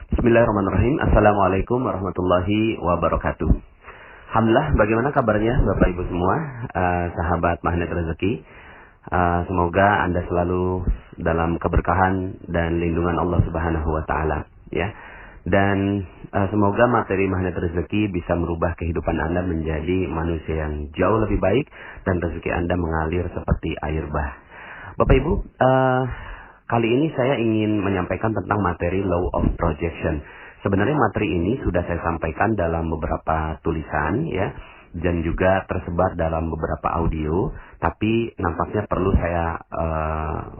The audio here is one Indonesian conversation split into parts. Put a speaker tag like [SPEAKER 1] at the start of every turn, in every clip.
[SPEAKER 1] Bismillahirrahmanirrahim. Assalamualaikum warahmatullahi wabarakatuh. Alhamdulillah, bagaimana kabarnya Bapak Ibu semua, sahabat Magnet Rezeki? Semoga Anda selalu dalam keberkahan dan lindungan Allah Subhanahu wa taala, ya. Dan semoga materi Magnet Rezeki bisa merubah kehidupan Anda menjadi manusia yang jauh lebih baik dan rezeki Anda mengalir seperti air bah. Bapak Ibu, kali ini saya ingin menyampaikan tentang materi Law of Projection. Sebenarnya materi ini sudah saya sampaikan dalam beberapa tulisan, ya, dan juga tersebar dalam beberapa audio. Tapi nampaknya perlu saya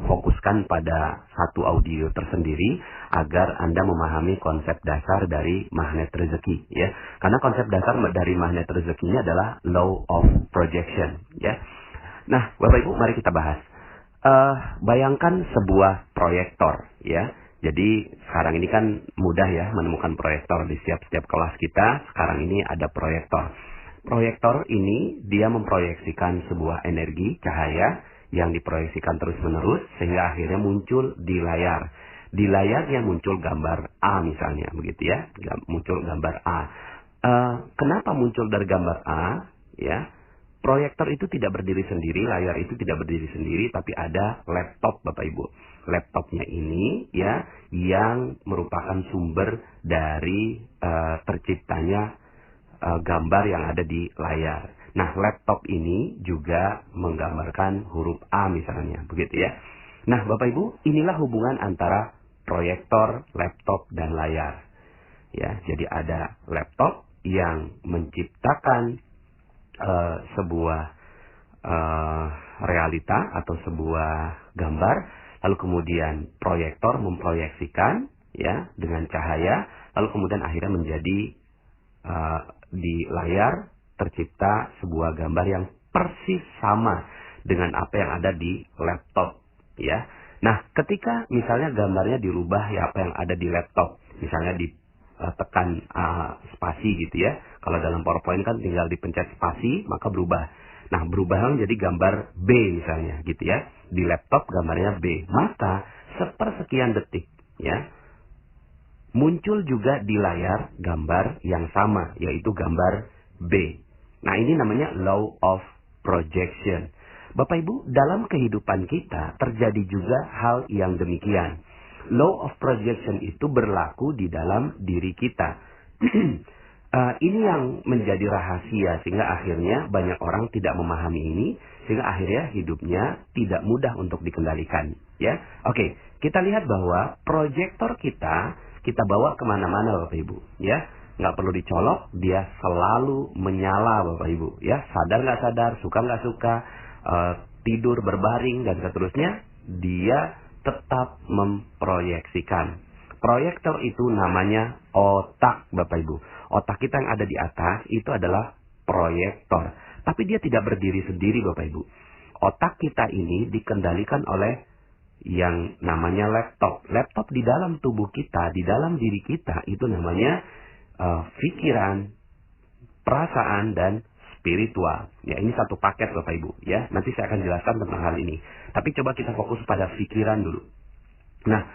[SPEAKER 1] fokuskan pada satu audio tersendiri agar Anda memahami konsep dasar dari magnet rezeki, ya. Karena konsep dasar dari magnet rezekinya adalah Law of Projection, ya. Nah, Bapak Ibu, mari kita bahas. Bayangkan sebuah proyektor, ya. Jadi sekarang ini kan mudah ya menemukan proyektor di setiap kelas kita. Sekarang ini ada proyektor. Proyektor ini dia memproyeksikan sebuah energi cahaya yang diproyeksikan terus-menerus sehingga akhirnya muncul di layar. Di layarnya muncul gambar A misalnya, begitu ya. Muncul gambar A. Kenapa muncul dari gambar A? Ya. Proyektor itu tidak berdiri sendiri, layar itu tidak berdiri sendiri, tapi ada laptop Bapak Ibu. Laptopnya ini ya yang merupakan sumber dari terciptanya gambar yang ada di layar. Nah, laptop ini juga menggambarkan huruf A misalnya, begitu ya. Nah, Bapak Ibu, inilah hubungan antara proyektor, laptop, dan layar. Ya, jadi ada laptop yang menciptakan sebuah realita atau sebuah gambar, lalu kemudian proyektor memproyeksikan ya dengan cahaya, lalu kemudian akhirnya menjadi di layar tercipta sebuah gambar yang persis sama dengan apa yang ada di laptop, ya. Nah, ketika misalnya gambarnya dirubah ya apa yang ada di laptop, misalnya tekan spasi gitu ya. Kalau dalam PowerPoint kan tinggal dipencet spasi maka berubah. Nah, berubah menjadi gambar B misalnya gitu ya. Di laptop gambarnya B. Maka sepersekian detik ya muncul juga di layar gambar yang sama, yaitu gambar B. Nah, ini namanya Law of Projection. Bapak Ibu, dalam kehidupan kita terjadi juga hal yang demikian. Law of Projection itu berlaku di dalam diri kita. Ini yang menjadi rahasia sehingga akhirnya banyak orang tidak memahami ini sehingga akhirnya hidupnya tidak mudah untuk dikendalikan. Ya, oke, kita lihat bahwa proyektor kita bawa kemana-mana Bapak Ibu. Ya, nggak perlu dicolok, dia selalu menyala Bapak Ibu. Ya, sadar nggak sadar, suka nggak suka, tidur berbaring dan seterusnya, dia tetap memproyeksikan. Proyektor itu namanya otak Bapak Ibu. Otak kita yang ada di atas itu adalah proyektor. Tapi dia tidak berdiri sendiri Bapak Ibu. Otak kita ini dikendalikan oleh yang namanya laptop. Laptop di dalam tubuh kita, di dalam diri kita itu namanya pikiran, perasaan, dan spiritual. Ya, ini satu paket Bapak Ibu. Ya, nanti saya akan jelaskan tentang hal ini. Tapi coba kita fokus pada pikiran dulu. Nah,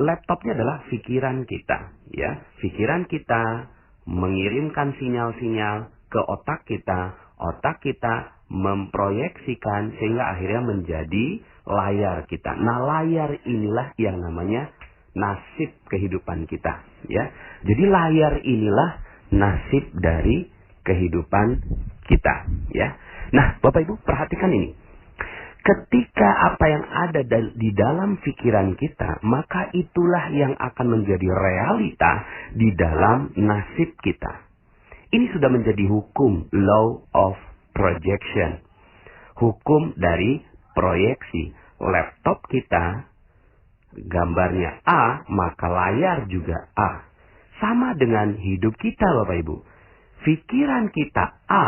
[SPEAKER 1] laptopnya adalah pikiran kita. Ya, pikiran kita mengirimkan sinyal-sinyal ke otak kita memproyeksikan sehingga akhirnya menjadi layar kita. Nah, layar inilah yang namanya nasib kehidupan kita. Ya, jadi layar inilah nasib dari kehidupan kita. Ya, nah Bapak Ibu perhatikan ini. Ketika apa yang ada di dalam pikiran kita, maka itulah yang akan menjadi realita di dalam nasib kita. Ini sudah menjadi hukum Law of Projection. Hukum dari proyeksi. Laptop kita, gambarnya A, maka layar juga A. Sama dengan hidup kita Bapak Ibu. Pikiran kita A,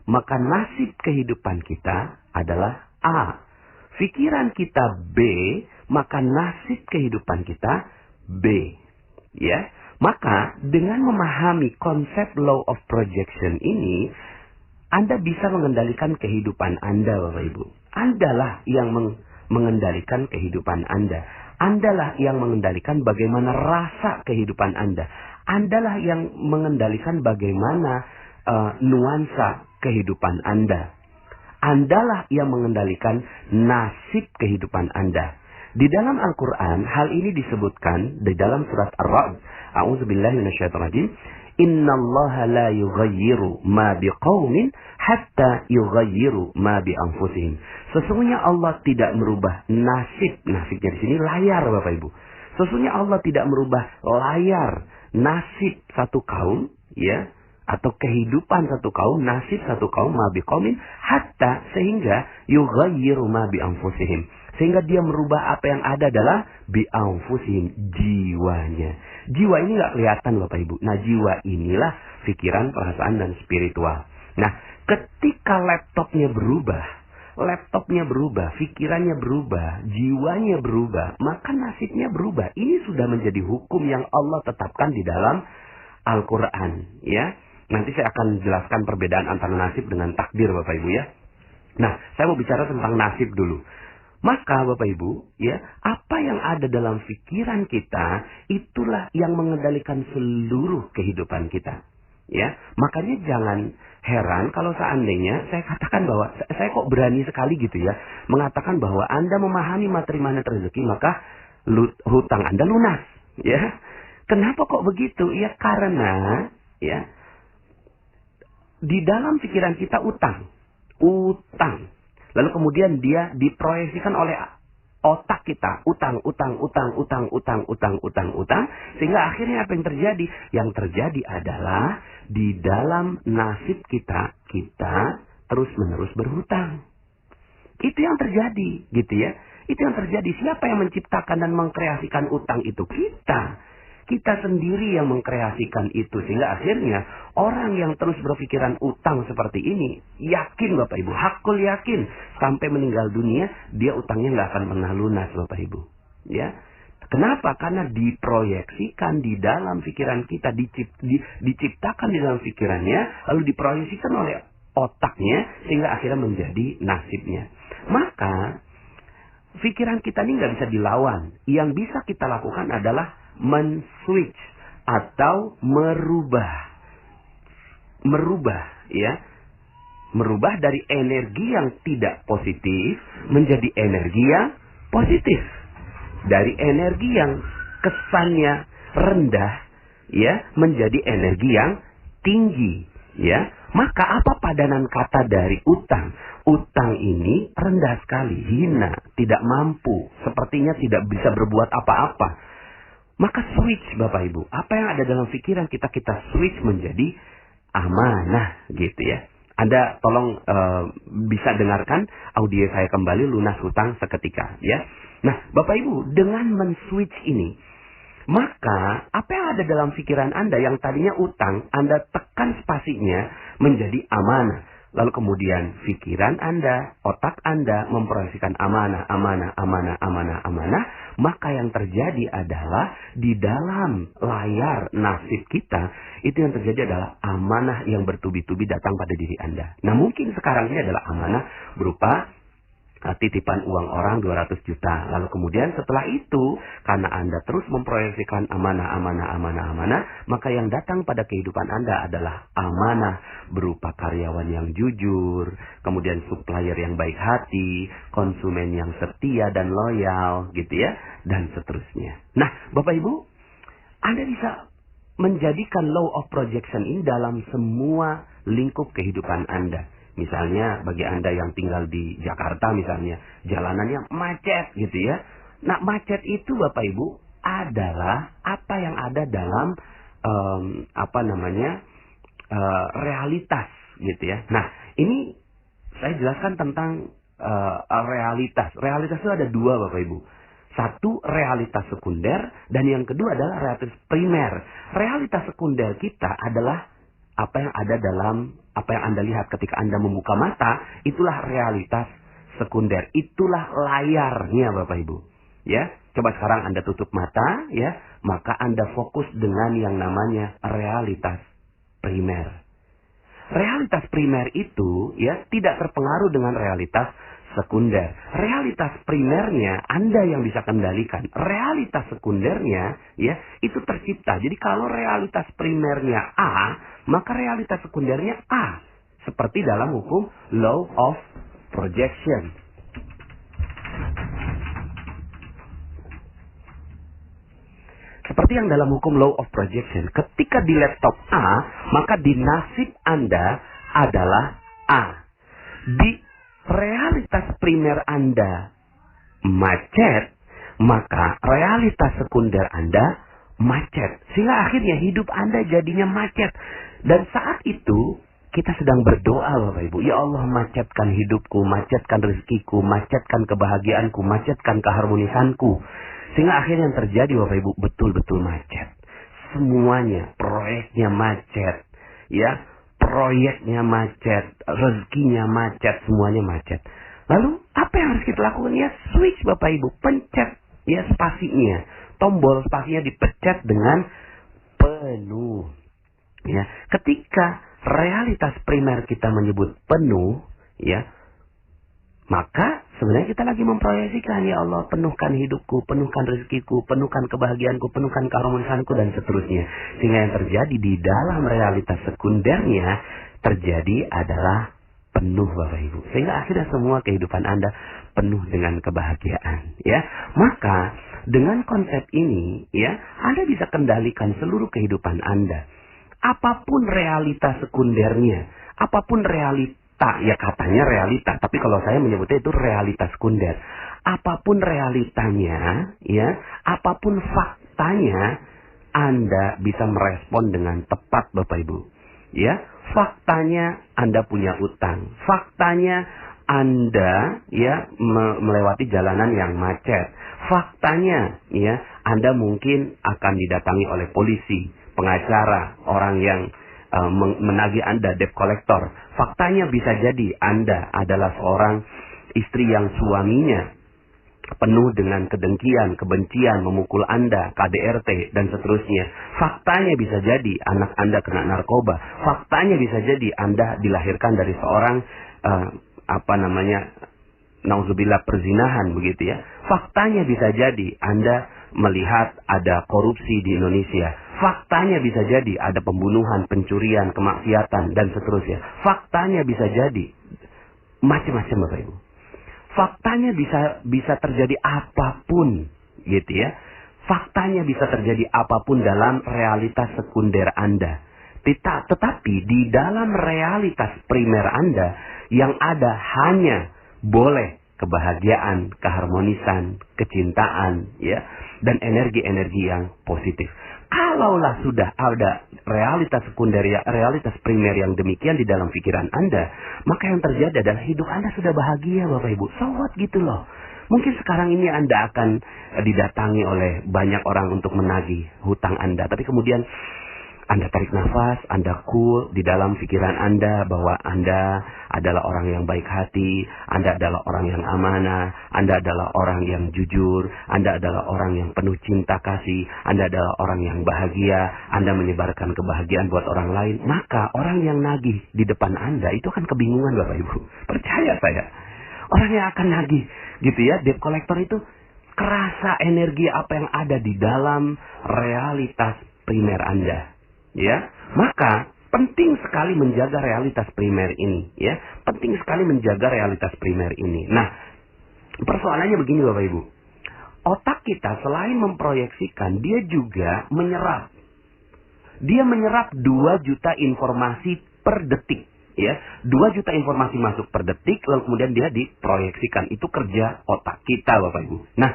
[SPEAKER 1] maka nasib kehidupan kita adalah A. Pikiran kita B, maka nasib kehidupan kita B. Ya, maka dengan memahami konsep Law of Projection ini, Anda bisa mengendalikan kehidupan Anda, Bapak Ibu. Andalah yang mengendalikan kehidupan Anda. Andalah yang mengendalikan bagaimana rasa kehidupan Anda. Andalah yang mengendalikan bagaimana nuansa kehidupan Anda. Andalah yang mengendalikan nasib kehidupan Anda. Di dalam Al-Quran, hal ini disebutkan di dalam surat Ar-Ra'd. A'udzubillahi minasyaitonirrajim. Innallaha la yughayyiru ma biqaumin hatta yughayyiru ma bi anfusihim. Sesungguhnya Allah tidak merubah nasib. Nasibnya di sini layar, Bapak Ibu. Sesungguhnya Allah tidak merubah layar nasib satu kaum, ya, atau kehidupan satu kaum, nasib satu kaum, ma biqaumin hatta, sehingga yughayyiru ma bi anfusihim, sehingga dia merubah apa yang ada adalah bi anfusihim, jiwanya. Jiwa ini nggak kelihatan, Bapak Ibu. Nah, jiwa inilah pikiran, perasaan, dan spiritual. Nah, ketika laptopnya berubah, pikirannya berubah, jiwanya berubah, maka nasibnya berubah. Ini sudah menjadi hukum yang Allah tetapkan di dalam Al-Quran, ya. Nanti saya akan jelaskan perbedaan antara nasib dengan takdir, Bapak Ibu, ya. Nah, saya mau bicara tentang nasib dulu. Maka Bapak Ibu, ya, apa yang ada dalam pikiran kita, itulah yang mengendalikan seluruh kehidupan kita. Ya, makanya jangan heran kalau seandainya saya katakan bahwa, saya kok berani sekali gitu ya, mengatakan bahwa Anda memahami materi magnet rezeki, maka hutang Anda lunas. Ya, kenapa kok begitu? Ya, karena, ya, di dalam pikiran kita utang. Lalu kemudian dia diproyeksikan oleh otak kita. Utang. Sehingga akhirnya apa yang terjadi? Yang terjadi adalah di dalam nasib kita terus-menerus berhutang. Itu yang terjadi, gitu ya. Itu yang terjadi. Siapa yang menciptakan dan mengkreasikan utang itu? Kita sendiri yang mengkreasikan itu. Sehingga akhirnya orang yang terus berpikiran utang seperti ini, yakin Bapak Ibu, hakul yakin, sampai meninggal dunia, dia utangnya nggak akan pernah lunas, Bapak Ibu. Ya, kenapa? Karena diproyeksikan di dalam pikiran kita, diciptakan di dalam pikirannya, lalu diproyeksikan oleh otaknya, sehingga akhirnya menjadi nasibnya. Maka pikiran kita ini nggak bisa dilawan. Yang bisa kita lakukan adalah men-switch atau merubah, ya, merubah dari energi yang tidak positif menjadi energi yang positif, dari energi yang kesannya rendah, ya, menjadi energi yang tinggi, ya. Maka apa padanan kata dari utang? Utang ini rendah sekali, hina, tidak mampu, sepertinya tidak bisa berbuat apa-apa. Maka switch, Bapak Ibu. Apa yang ada dalam pikiran kita switch menjadi amanah, gitu ya. Anda tolong bisa dengarkan audio saya kembali, lunas hutang seketika, ya. Nah, Bapak Ibu, dengan men-switch ini, maka apa yang ada dalam pikiran Anda yang tadinya utang, Anda tekan spasinya menjadi amanah. Lalu kemudian pikiran Anda, otak Anda memproyeksikan amanah. Maka yang terjadi adalah di dalam layar nasib kita, itu yang terjadi adalah amanah yang bertubi-tubi datang pada diri Anda. Nah, mungkin sekarang ini adalah amanah berupa titipan uang orang 200 juta. Lalu kemudian setelah itu, karena Anda terus memproyeksikan amanah, maka yang datang pada kehidupan Anda adalah amanah berupa karyawan yang jujur, kemudian supplier yang baik hati, konsumen yang setia dan loyal, gitu ya, dan seterusnya. Nah, Bapak Ibu, Anda bisa menjadikan law of projection ini dalam semua lingkup kehidupan Anda. Misalnya bagi Anda yang tinggal di Jakarta misalnya, jalanannya macet gitu ya. Nah, macet itu Bapak Ibu adalah apa yang ada dalam realitas gitu ya. Nah, ini saya jelaskan tentang realitas. Realitas itu ada dua, Bapak Ibu. Satu, realitas sekunder, dan yang kedua adalah realitas primer. Realitas sekunder kita adalah apa yang ada dalam, apa yang Anda lihat ketika Anda membuka mata, itulah realitas sekunder. Itulah layarnya, Bapak Ibu. Ya, coba sekarang Anda tutup mata, ya, maka Anda fokus dengan yang namanya realitas primer. Realitas primer itu, ya, tidak terpengaruh dengan realitas sekunder. Realitas primernya Anda yang bisa kendalikan. Realitas sekundernya ya itu tercipta. Jadi kalau realitas primernya A, maka realitas sekundernya A. Seperti dalam hukum law of projection. Seperti yang dalam hukum law of projection, ketika di laptop A, maka di nasib Anda adalah A. Di realitas primer Anda macet, maka realitas sekunder Anda macet. Sehingga akhirnya hidup Anda jadinya macet. Dan saat itu kita sedang berdoa Bapak Ibu. Ya Allah, macetkan hidupku, macetkan rezekiku, macetkan kebahagiaanku, macetkan keharmonisanku. Sehingga akhirnya yang terjadi Bapak Ibu betul-betul macet. Semuanya, proyeknya macet. Ya, proyeknya macet, rezekinya macet, semuanya macet. Lalu apa yang harus kita lakukan? Ya switch Bapak Ibu, pencet ya spasinya. Tombol spasinya dipencet dengan penuh. Ya, ketika realitas primer kita menyebut penuh, ya, maka sebenarnya kita lagi memproyeksikan, ya Allah, penuhkan hidupku, penuhkan rezekiku, penuhkan kebahagiaanku, penuhkan keharmonisanku, dan seterusnya. Sehingga yang terjadi di dalam realitas sekundernya terjadi adalah penuh Bapak Ibu. Sehingga akhirnya semua kehidupan Anda penuh dengan kebahagiaan. Ya, maka dengan konsep ini, ya, Anda bisa kendalikan seluruh kehidupan Anda. Apapun realitas sekundernya, apapun realitas, ya katanya realita, tapi kalau saya menyebutnya itu realitas sekunder. Apapun realitanya, ya, apapun faktanya, Anda bisa merespon dengan tepat Bapak Ibu. Ya, faktanya Anda punya utang. Faktanya Anda ya melewati jalanan yang macet. Faktanya ya Anda mungkin akan didatangi oleh polisi, pengacara, orang yang menagih Anda, debt collector. Faktanya bisa jadi Anda adalah seorang istri yang suaminya penuh dengan kedengkian, kebencian, memukul Anda, KDRT, dan seterusnya. Faktanya bisa jadi anak Anda kena narkoba. Faktanya bisa jadi Anda dilahirkan dari seorang nauzubillah perzinahan begitu ya. Faktanya bisa jadi Anda melihat ada korupsi di Indonesia. Faktanya bisa jadi ada pembunuhan, pencurian, kemaksiatan, dan seterusnya. Faktanya bisa jadi macam-macam Bapak Ibu. Faktanya bisa terjadi apapun gitu ya. Faktanya bisa terjadi apapun dalam realitas sekunder Anda. Tetapi di dalam realitas primer Anda yang ada hanya boleh kebahagiaan, keharmonisan, kecintaan ya, dan energi-energi yang positif. Kalaulah sudah ada realitas sekunder, realitas primer yang demikian di dalam pikiran Anda, maka yang terjadi adalah hidup Anda sudah bahagia Bapak Ibu. So what gitu loh. Mungkin sekarang ini Anda akan didatangi oleh banyak orang untuk menagih hutang Anda. Tapi kemudian Anda tarik nafas, Anda cool di dalam pikiran Anda bahwa Anda adalah orang yang baik hati, Anda adalah orang yang amanah, Anda adalah orang yang jujur, Anda adalah orang yang penuh cinta kasih, Anda adalah orang yang bahagia, Anda menyebarkan kebahagiaan buat orang lain. Maka orang yang nagih di depan Anda itu akan kebingungan Bapak Ibu. Percaya saya. Orang yang akan nagih gitu ya, debt collector itu kerasa energi apa yang ada di dalam realitas primer Anda. Ya, maka penting sekali menjaga realitas primer ini, ya. Penting sekali menjaga realitas primer ini. Nah, persoalannya begini Bapak Ibu. Otak kita selain memproyeksikan, dia juga menyerap. Dia menyerap 2 juta informasi per detik, ya. 2 juta informasi masuk per detik, lalu kemudian dia diproyeksikan. Itu kerja otak kita Bapak Ibu. Nah,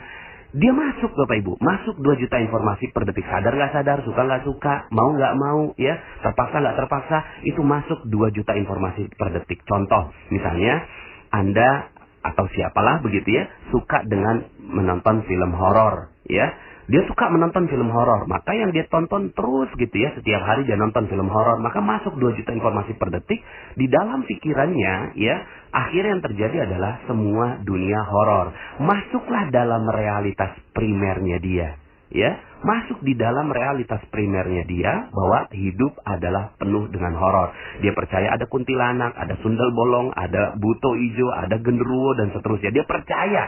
[SPEAKER 1] dia masuk Bapak Ibu, masuk 2 juta informasi per detik, sadar nggak sadar, suka nggak suka, mau nggak mau, ya, terpaksa nggak terpaksa, itu masuk 2 juta informasi per detik. Contoh, misalnya Anda atau siapalah begitu ya, suka dengan menonton film horor, ya. Dia suka menonton film horor, maka yang dia tonton terus gitu ya, setiap hari dia nonton film horor, maka masuk 2 juta informasi per detik di dalam pikirannya, ya. Akhirnya yang terjadi adalah semua dunia horor. Masuklah dalam realitas primernya dia. ya, masuk di dalam realitas primernya dia bahwa hidup adalah penuh dengan horor. Dia percaya ada kuntilanak, ada sundel bolong, ada buto ijo, ada genderuwo dan seterusnya. Dia percaya,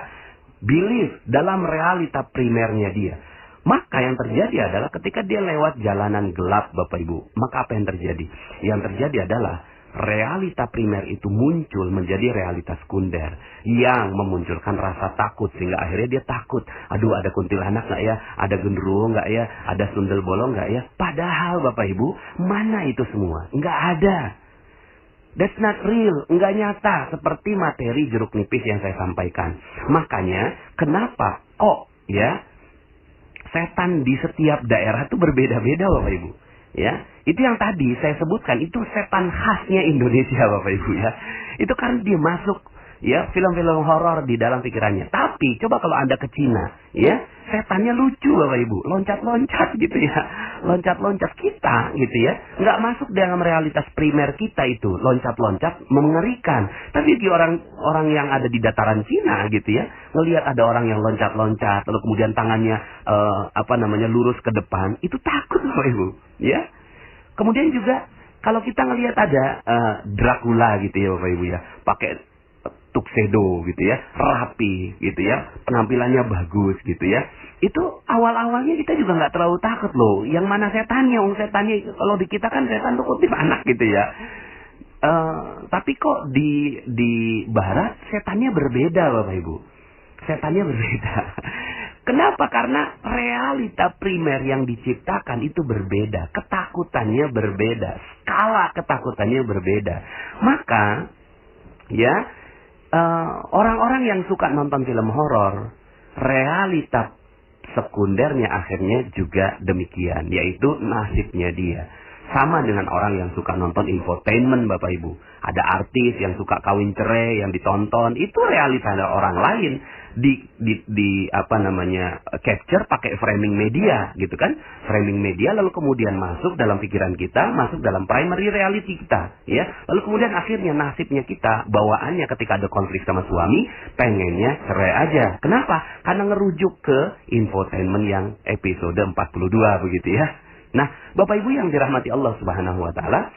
[SPEAKER 1] believe dalam realita primernya dia. Maka yang terjadi adalah ketika dia lewat jalanan gelap, Bapak Ibu, maka apa yang terjadi? Yang terjadi adalah realita primer itu muncul menjadi realita sekunder yang memunculkan rasa takut, sehingga akhirnya dia takut. Aduh, ada kuntilanak nggak ya? Ada genderuwo nggak ya? Ada sundel bolong nggak ya? Padahal Bapak Ibu, mana itu semua? Nggak ada. That's not real, nggak nyata seperti materi jeruk nipis yang saya sampaikan. Makanya kenapa kok ya setan di setiap daerah itu berbeda-beda, Bapak Ibu. Ya, itu yang tadi saya sebutkan, itu setan khasnya Indonesia, Bapak Ibu ya. Itu kan dia masuk ya film-film horor di dalam pikirannya. Tapi coba kalau Anda ke Cina, ya, setannya lucu, Bapak Ibu, loncat-loncat gitu ya. Loncat-loncat kita gitu ya. Nggak masuk dalam realitas primer kita itu, loncat-loncat mengerikan. Tapi di orang yang ada di dataran Cina gitu ya, ngelihat ada orang yang loncat-loncat lalu kemudian tangannya lurus ke depan, itu takut, Bapak Ibu, ya. Kemudian juga kalau kita ngelihat ada Dracula gitu ya, Bapak Ibu ya, pakai tuxedo gitu ya, rapi gitu ya, penampilannya bagus gitu ya. Itu awal-awalnya kita juga nggak terlalu takut loh. Yang mana setannya? Setannya kalau di kita kan setan tuh kutip anak gitu ya. Tapi kok di Barat setannya berbeda, Bapak Ibu. Setannya berbeda. Kenapa? Karena realita primer yang diciptakan itu berbeda, ketakutannya berbeda, skala ketakutannya berbeda. Maka ya, orang-orang yang suka nonton film horor, realita sekundernya akhirnya juga demikian, yaitu nasibnya dia. Sama dengan orang yang suka nonton infotainment, Bapak Ibu. Ada artis yang suka kawin cerai yang ditonton, itu realita orang lain capture pakai framing media gitu kan. Framing media lalu kemudian masuk dalam pikiran kita, masuk dalam primary reality kita, ya. Lalu kemudian akhirnya nasibnya kita, bawaannya ketika ada konflik sama suami, pengennya cerai aja. Kenapa? Karena ngerujuk ke infotainment yang episode 42 begitu ya. Nah, Bapak Ibu yang dirahmati Allah Subhanahu wa taala,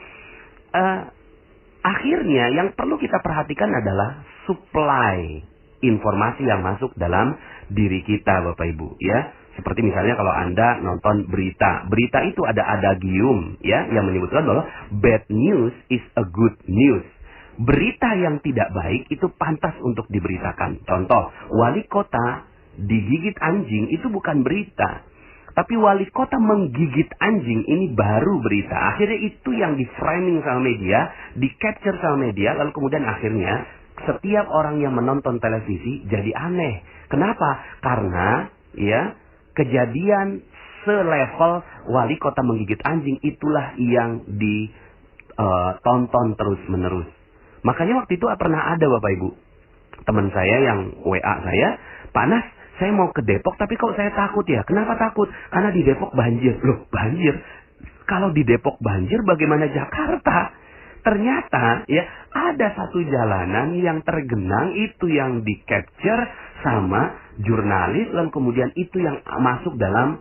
[SPEAKER 1] akhirnya yang perlu kita perhatikan adalah supply informasi yang masuk dalam diri kita, Bapak Ibu, ya. Seperti misalnya kalau Anda nonton berita itu ada adagium ya yang menyebutkan bahwa bad news is a good news. Berita yang tidak baik itu pantas untuk diberitakan. Contoh, wali kota digigit anjing itu bukan berita. Tapi wali kota menggigit anjing ini baru berita. Akhirnya itu yang di-framing sama media, di-capture sama media, lalu kemudian akhirnya setiap orang yang menonton televisi jadi aneh. Kenapa? Karena ya kejadian selevel wali kota menggigit anjing itulah yang ditonton terus-menerus. Makanya waktu itu pernah ada, Bapak Ibu, teman saya yang WA saya, Pak Nas, saya mau ke Depok tapi kok saya takut ya. Kenapa takut? Karena di Depok banjir. Loh, banjir? Kalau di Depok banjir bagaimana Jakarta? Ternyata ya ada satu jalanan yang tergenang, itu yang di-capture sama jurnalis, dan kemudian itu yang masuk dalam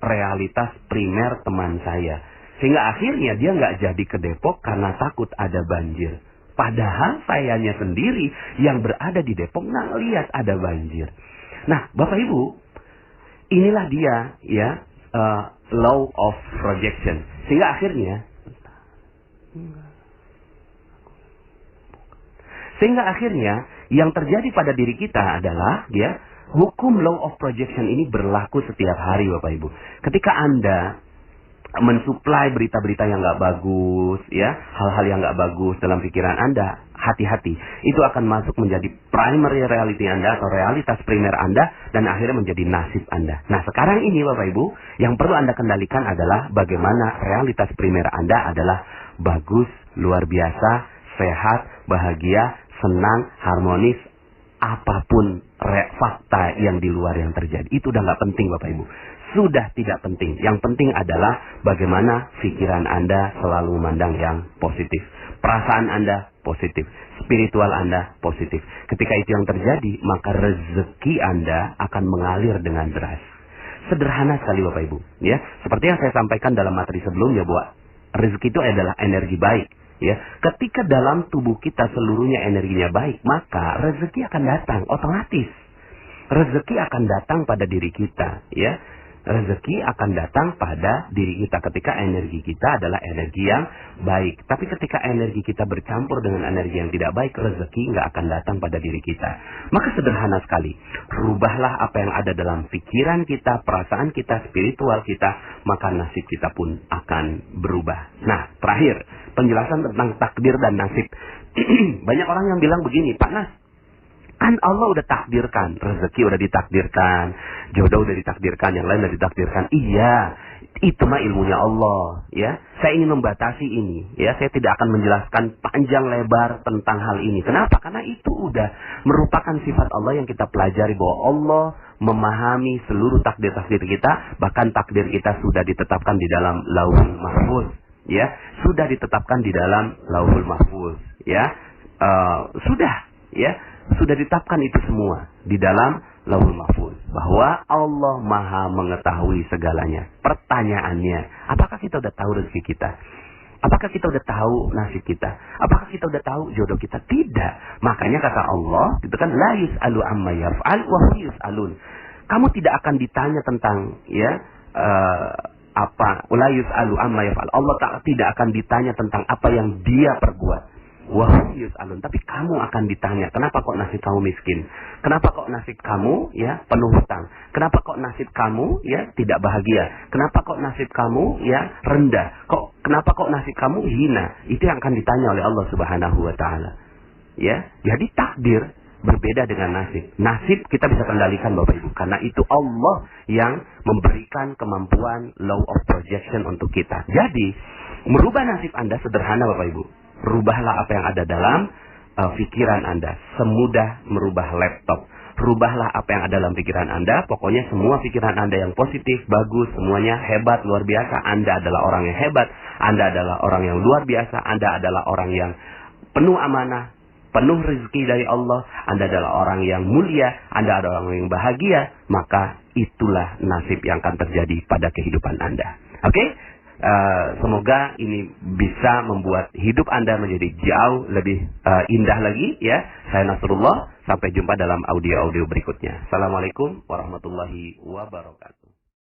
[SPEAKER 1] realitas primer teman saya. Sehingga akhirnya dia nggak jadi ke Depok karena takut ada banjir. Padahal sayanya sendiri yang berada di Depok nggak lihat ada banjir. Nah, Bapak Ibu, inilah dia ya law of projection. Sehingga akhirnya yang terjadi pada diri kita adalah ya hukum law of projection ini berlaku setiap hari, Bapak Ibu. Ketika Anda mensuplai berita-berita yang nggak bagus, ya, hal-hal yang nggak bagus dalam pikiran Anda, hati-hati. Itu akan masuk menjadi primary reality Anda atau realitas primer Anda dan akhirnya menjadi nasib Anda. Nah, sekarang ini Bapak Ibu, yang perlu Anda kendalikan adalah bagaimana realitas primer Anda adalah bagus, luar biasa, sehat, bahagia, senang, harmonis, apapun fakta yang di luar yang terjadi. Itu udah nggak penting, Bapak Ibu. Sudah tidak penting. Yang penting adalah bagaimana pikiran Anda selalu memandang yang positif. Perasaan Anda positif. Spiritual Anda positif. Ketika itu yang terjadi, maka rezeki Anda akan mengalir dengan deras. Sederhana sekali Bapak Ibu, ya. Seperti yang saya sampaikan dalam materi sebelumnya bahwa rezeki itu adalah energi baik, ya. Ketika dalam tubuh kita seluruhnya energinya baik, maka rezeki akan datang otomatis. Rezeki akan datang pada diri kita, ya. Rezeki akan datang pada diri kita ketika energi kita adalah energi yang baik. Tapi ketika energi kita bercampur dengan energi yang tidak baik, rezeki nggak akan datang pada diri kita. Maka sederhana sekali, rubahlah apa yang ada dalam pikiran kita, perasaan kita, spiritual kita, maka nasib kita pun akan berubah. Nah, terakhir, penjelasan tentang takdir dan nasib. Banyak orang yang bilang begini, Pak Nas, kan Allah udah takdirkan, rezeki udah ditakdirkan, jodoh udah ditakdirkan, yang lain udah ditakdirkan. Iya, itu mah ilmunya Allah, ya. Saya ingin membatasi ini, ya. Saya tidak akan menjelaskan panjang lebar tentang hal ini. Kenapa? Karena itu udah merupakan sifat Allah yang kita pelajari, bahwa Allah memahami seluruh takdir-takdir kita, bahkan takdir kita sudah ditetapkan di dalam Lauhul Mahfuz, ya. Sudah ditetapkan di dalam Lauhul Mahfuz, ya. Sudah ditetapkan itu semua di dalam Lauhul Mahfuz, bahwa Allah Maha mengetahui segalanya. Pertanyaannya, apakah kita udah tahu rezeki kita? Apakah kita udah tahu nasib kita? Apakah kita udah tahu jodoh kita? Tidak. Makanya kata Allah, itu kan la yus'alu amma yaf'al wa hum yus'alun. Kamu tidak akan ditanya tentang la yus'alu amma yaf'al. Allah tidak akan ditanya tentang apa yang dia perbuat. Wahum yus'alun, tapi kamu akan ditanya, kenapa kok nasib kamu miskin? Kenapa kok nasib kamu ya penuh hutang? Kenapa kok nasib kamu ya tidak bahagia? Kenapa kok nasib kamu ya rendah? Kenapa kok nasib kamu hina? Itu yang akan ditanya oleh Allah Subhanahu wa taala. Ya, jadi takdir berbeda dengan nasib. Nasib kita bisa kendalikan Bapak Ibu, karena itu Allah yang memberikan kemampuan law of projection untuk kita. Jadi, merubah nasib Anda sederhana Bapak Ibu. Rubahlah apa yang ada dalam pikiran Anda. Semudah merubah laptop. Rubahlah apa yang ada dalam pikiran Anda. Pokoknya semua pikiran Anda yang positif, bagus, semuanya hebat, luar biasa. Anda adalah orang yang hebat. Anda adalah orang yang luar biasa. Anda adalah orang yang penuh amanah, penuh rezeki dari Allah. Anda adalah orang yang mulia. Anda adalah orang yang bahagia. Maka itulah nasib yang akan terjadi pada kehidupan Anda. Oke? Semoga ini bisa membuat hidup Anda menjadi jauh lebih indah lagi, ya. Saya Nasrullah, sampai jumpa dalam audio-audio berikutnya. Assalamualaikum warahmatullahi wabarakatuh.